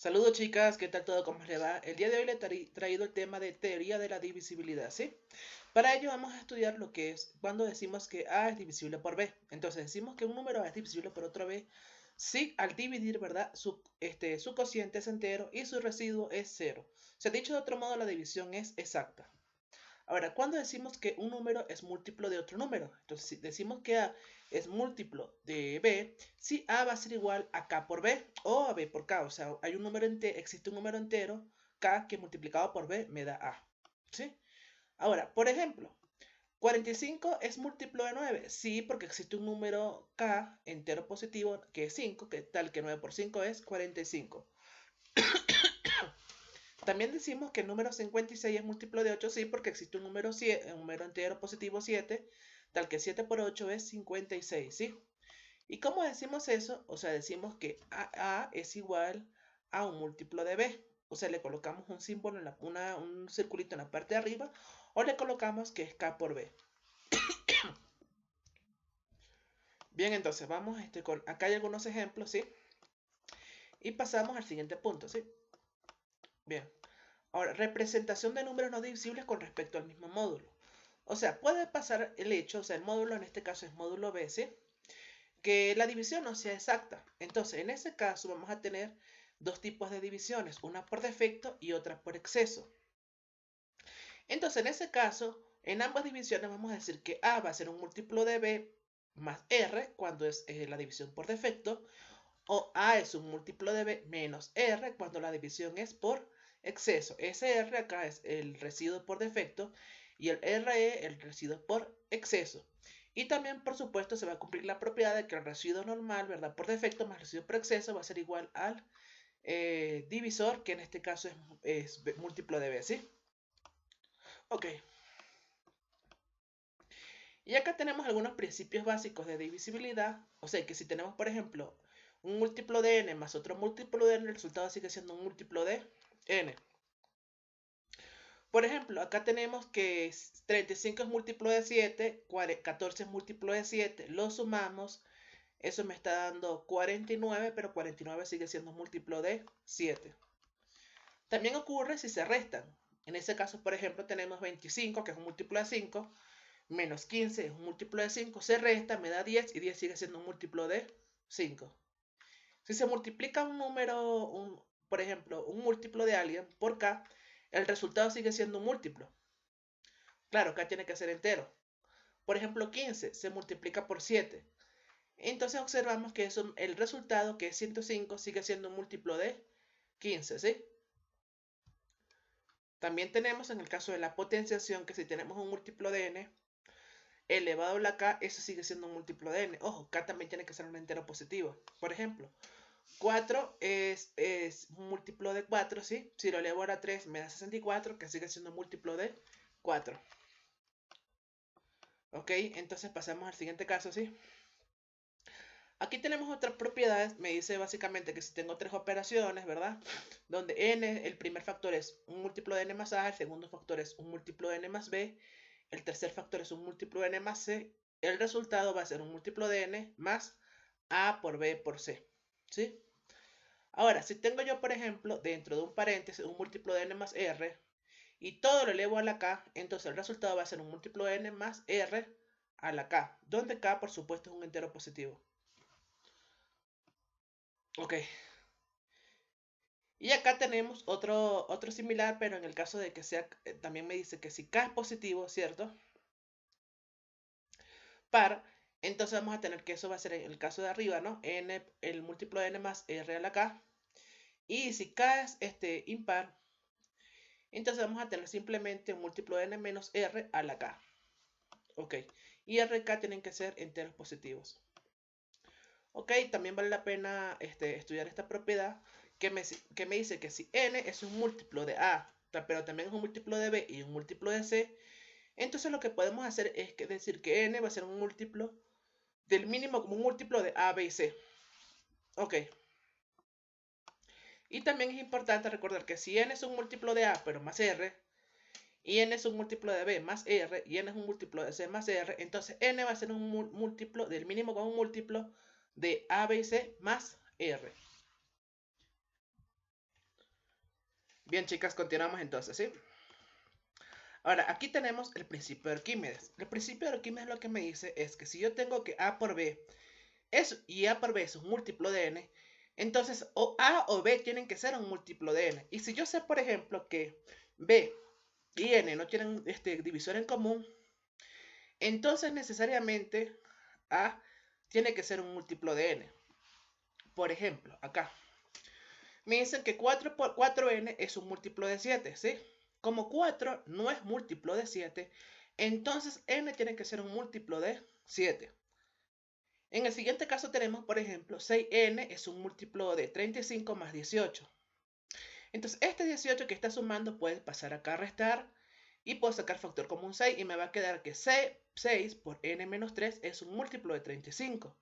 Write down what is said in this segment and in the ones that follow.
Saludos chicas, ¿qué tal todo? ¿Cómo les va? El día de hoy le he traído el tema de teoría de la divisibilidad, ¿sí? Para ello vamos a estudiar lo que es cuando decimos que A es divisible por B. Entonces decimos que un número A es divisible por otro B si al dividir, ¿verdad? Su cociente es entero y su residuo es cero. Se ha dicho de otro modo, la división es exacta. Ahora, ¿cuándo decimos que un número es múltiplo de otro número? Entonces, si decimos que A es múltiplo de B, si A va a ser igual a K por B o a B por K. O sea, existe un número entero K que multiplicado por B me da A. ¿Sí? Ahora, por ejemplo, 45 es múltiplo de 9. Sí, porque existe un número K entero positivo que es 5, que tal que 9 por 5 es 45. También decimos que el número 56 es múltiplo de 8, sí, porque existe un número entero positivo 7, tal que 7 por 8 es 56, ¿sí? ¿Y cómo decimos eso? O sea, decimos que A es igual a un múltiplo de B. O sea, le colocamos un símbolo, un circulito en la parte de arriba, o le colocamos que es K por B. Bien, entonces vamos, acá hay algunos ejemplos, ¿sí? Y pasamos al siguiente punto, ¿sí? Bien. Ahora, representación de números no divisibles con respecto al mismo módulo. O sea, puede pasar el hecho, o sea, el módulo en este caso es módulo B, ¿sí? Que la división no sea exacta. Entonces, en ese caso vamos a tener dos tipos de divisiones, una por defecto y otra por exceso. Entonces, en ese caso, en ambas divisiones vamos a decir que A va a ser un múltiplo de B más R cuando es la división por defecto, o A es un múltiplo de B menos R cuando la división es por exceso. Ese R acá es el residuo por defecto y el RE el residuo por exceso. Y también, por supuesto, se va a cumplir la propiedad de que el residuo normal, ¿verdad? Por defecto más residuo por exceso va a ser igual al divisor, que en este caso es múltiplo de B, ¿sí? Ok. Y acá tenemos algunos principios básicos de divisibilidad. O sea que si tenemos, por ejemplo, un múltiplo de n más otro múltiplo de n, el resultado sigue siendo un múltiplo de n. Por ejemplo, acá tenemos que 35 es múltiplo de 7, 14 es múltiplo de 7, lo sumamos, eso me está dando 49, pero 49 sigue siendo múltiplo de 7. También ocurre si se restan. En ese caso, por ejemplo, tenemos 25, que es un múltiplo de 5, menos 15 es un múltiplo de 5, se resta, me da 10 y 10 sigue siendo un múltiplo de 5. Si se multiplica un número, por ejemplo, un múltiplo de alguien por k, el resultado sigue siendo un múltiplo. Claro, k tiene que ser entero. Por ejemplo, 15 se multiplica por 7. Entonces observamos que el resultado, que es 105, sigue siendo un múltiplo de 15, ¿sí? También tenemos en el caso de la potenciación que si tenemos un múltiplo de n elevado a la k, eso sigue siendo un múltiplo de n. Ojo, k también tiene que ser un entero positivo. Por ejemplo, 4 es un múltiplo de 4, ¿sí? Si lo elevo a la 3 me da 64, que sigue siendo un múltiplo de 4. ¿Ok? Entonces pasamos al siguiente caso, ¿sí? Aquí tenemos otras propiedades. Me dice básicamente que si tengo tres operaciones, ¿verdad? Donde n, el primer factor es un múltiplo de n más a, el segundo factor es un múltiplo de n más b, el tercer factor es un múltiplo de n más c, el resultado va a ser un múltiplo de n más a por b por c, ¿sí? Ahora, si tengo yo, por ejemplo, dentro de un paréntesis un múltiplo de n más r y todo lo elevo a la k, entonces el resultado va a ser un múltiplo de n más r a la k, donde k, por supuesto, es un entero positivo. Ok. Y acá tenemos otro similar, pero en el caso de que sea, también me dice que si k es positivo, ¿cierto? Par, entonces vamos a tener que eso va a ser en el caso de arriba, ¿no? N, el múltiplo de n más r a la k. Y si k es impar, entonces vamos a tener simplemente un múltiplo de n menos r a la k. Ok. Y r y k tienen que ser enteros positivos. Ok, también vale la pena estudiar esta propiedad que me dice que si n es un múltiplo de a, pero también es un múltiplo de b y un múltiplo de c, entonces lo que podemos hacer es decir que n va a ser un múltiplo del mínimo como un múltiplo de a, b y c. Ok. Y también es importante recordar que si n es un múltiplo de a, pero más r, y n es un múltiplo de b más r, y n es un múltiplo de c más r, entonces n va a ser un múltiplo del mínimo con un múltiplo de a, b y c más r. Bien, chicas, continuamos entonces, ¿sí? Ahora, aquí tenemos el principio de Arquímedes. El principio de Arquímedes lo que me dice es que si yo tengo que A por B y A por B es un múltiplo de N, entonces o A o B tienen que ser un múltiplo de N. Y si yo sé, por ejemplo, que B y N no tienen divisor en común, entonces necesariamente A tiene que ser un múltiplo de N. Por ejemplo, acá me dicen que 4 por 4N es un múltiplo de 7, ¿sí? Como 4 no es múltiplo de 7, entonces N tiene que ser un múltiplo de 7. En el siguiente caso tenemos, por ejemplo, 6N es un múltiplo de 35 más 18. Entonces, este 18 que está sumando puede pasar acá a restar y puedo sacar factor común 6 y me va a quedar que 6 por N menos 3 es un múltiplo de 35.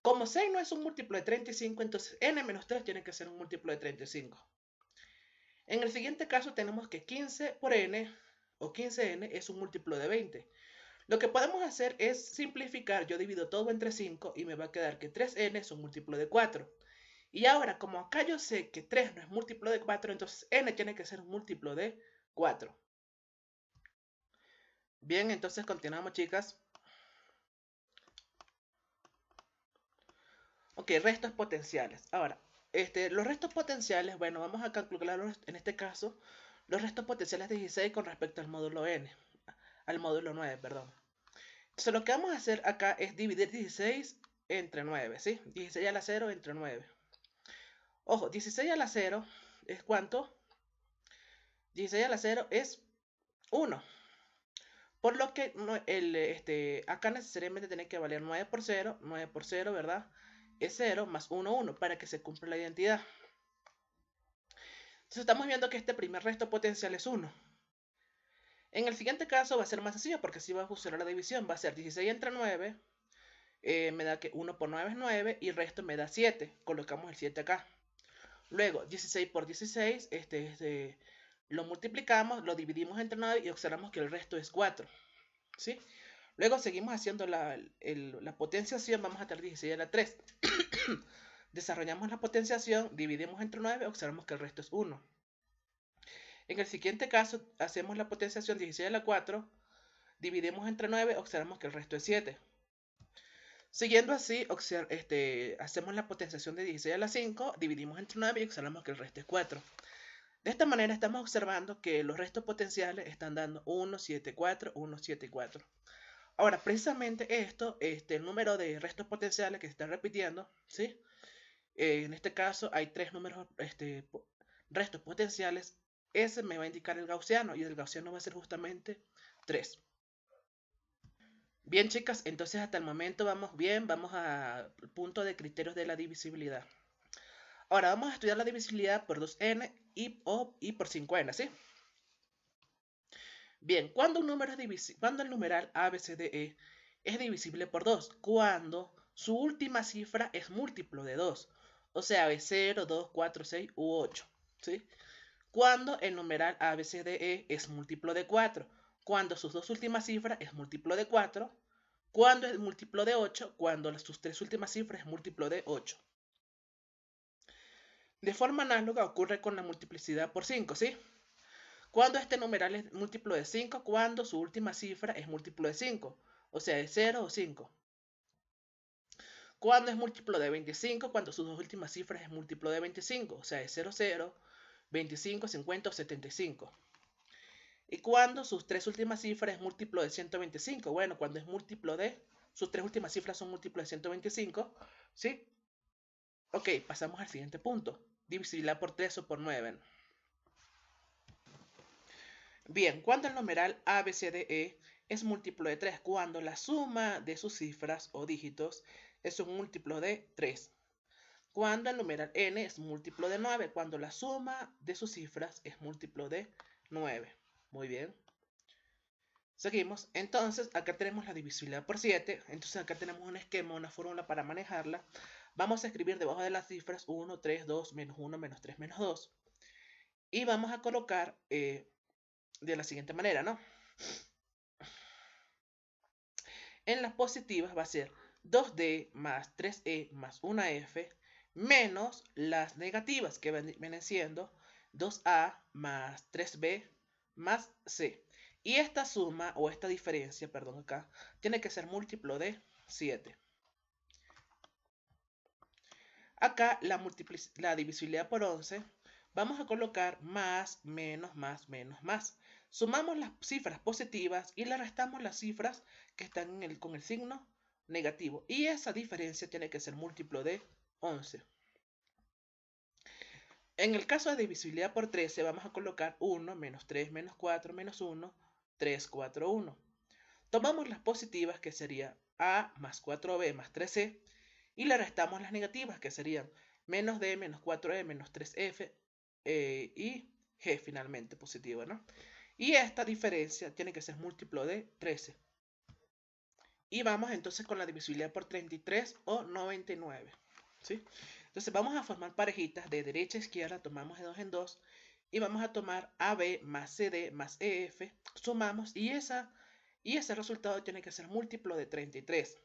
Como 6 no es un múltiplo de 35, entonces N menos 3 tiene que ser un múltiplo de 35. En el siguiente caso tenemos que 15 por N o 15N es un múltiplo de 20. Lo que podemos hacer es simplificar, yo divido todo entre 5 y me va a quedar que 3N es un múltiplo de 4. Y ahora, como acá yo sé que 3 no es múltiplo de 4, entonces N tiene que ser un múltiplo de 4. Bien, entonces continuamos, chicas. Ok, restos potenciales. Ahora, los restos potenciales, bueno, vamos a calcularlos en este caso, los restos potenciales de 16 con respecto al módulo N, al módulo 9, perdón. Entonces lo que vamos a hacer acá es dividir 16 entre 9, ¿sí? 16 a la 0 entre 9. Ojo, 16 a la 0 es ¿cuánto? 16 a la 0 es 1. Por lo que acá necesariamente tiene que valer 9 por 0, 9 por 0, ¿verdad? Es 0 más 1, 1, para que se cumpla la identidad. Entonces estamos viendo que este primer resto potencial es 1. En el siguiente caso va a ser más sencillo porque si va a funcionar la división. Va a ser 16 entre 9, me da que 1 por 9 es 9 y el resto me da 7. Colocamos el 7 acá. Luego 16 por 16, lo multiplicamos, lo dividimos entre 9 y observamos que el resto es 4. ¿Sí? Luego seguimos haciendo la potenciación, vamos a tener 16 a la 3. Desarrollamos la potenciación, dividimos entre 9, observamos que el resto es 1. En el siguiente caso, hacemos la potenciación 16 a la 4, dividimos entre 9, observamos que el resto es 7. Siguiendo así, hacemos la potenciación de 16 a la 5, dividimos entre 9 y observamos que el resto es 4. De esta manera estamos observando que los restos potenciales están dando 1, 7, 4, 1, 7, 4. Ahora, precisamente esto, el número de restos potenciales que se está repitiendo, ¿sí? En este caso hay 3 números, restos potenciales. Ese me va a indicar el gaussiano y el gaussiano va a ser justamente 3. Bien, chicas, entonces hasta el momento vamos bien, vamos al punto de criterios de la divisibilidad. Ahora vamos a estudiar la divisibilidad por 2n y por 5n, ¿sí? Bien, cuando el numeral ABCDE es divisible por 2, cuando su última cifra es múltiplo de 2, o sea, 0, 2, 4, 6 u 8, ¿sí? Cuando el numeral ABCDE es múltiplo de 4, cuando sus dos últimas cifras es múltiplo de 4, cuando es múltiplo de 8, cuando sus tres últimas cifras es múltiplo de 8. De forma análoga ocurre con la multiplicidad por 5, ¿sí? Cuando este numeral es múltiplo de 5, cuando su última cifra es múltiplo de 5, o sea, de 0 o 5. Cuando es múltiplo de 25, cuando sus dos últimas cifras es múltiplo de 25, o sea, de 0, 0, 25, 50 o 75. Y cuando sus tres últimas cifras es múltiplo de 125, bueno, cuando es múltiplo de, sus tres últimas cifras son múltiplos de 125, ¿sí? Ok, pasamos al siguiente punto. Divisibilidad por 3 o por 9. Bien, cuando el numeral ABCDE es múltiplo de 3, cuando la suma de sus cifras o dígitos es un múltiplo de 3. Cuando el numeral n es múltiplo de 9, cuando la suma de sus cifras es múltiplo de 9. Muy bien. Seguimos. Entonces, acá tenemos la divisibilidad por 7. Entonces, acá tenemos un esquema, una fórmula para manejarla. Vamos a escribir debajo de las cifras 1, 3, 2, menos 1, menos 3, menos 2. Y vamos a colocar de la siguiente manera, ¿no? En las positivas va a ser 2D más 3E más 1F menos las negativas que vienen siendo 2A más 3B más C. Y esta suma, o esta diferencia, perdón, acá, tiene que ser múltiplo de 7. Acá la divisibilidad por 11, vamos a colocar más, menos, más, menos, más. Sumamos las cifras positivas y le restamos las cifras que están con el signo negativo. Y esa diferencia tiene que ser múltiplo de 11. En el caso de divisibilidad por 13, vamos a colocar 1, menos 3, menos 4, menos 1, 3, 4, 1. Tomamos las positivas, que sería A más 4B más 3C, y le restamos las negativas, que serían menos D, menos 4E, menos 3F y G finalmente positivo, ¿no? Y esta diferencia tiene que ser múltiplo de 13. Y vamos entonces con la divisibilidad por 33 o 99, ¿sí? Entonces vamos a formar parejitas de derecha a izquierda, tomamos de 2 en 2 y vamos a tomar AB más CD más EF, sumamos y ese resultado tiene que ser múltiplo de 33.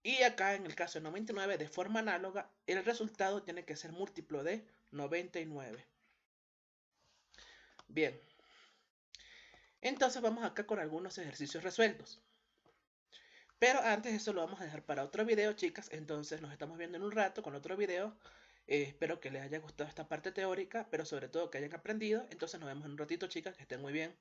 Y acá en el caso de 99, de forma análoga, el resultado tiene que ser múltiplo de 99. Bien, entonces vamos acá con algunos ejercicios resueltos. Pero antes eso lo vamos a dejar para otro video, chicas. Entonces nos estamos viendo en un rato con otro video. Espero que les haya gustado esta parte teórica, pero sobre todo que hayan aprendido. Entonces nos vemos en un ratito, chicas. Que estén muy bien.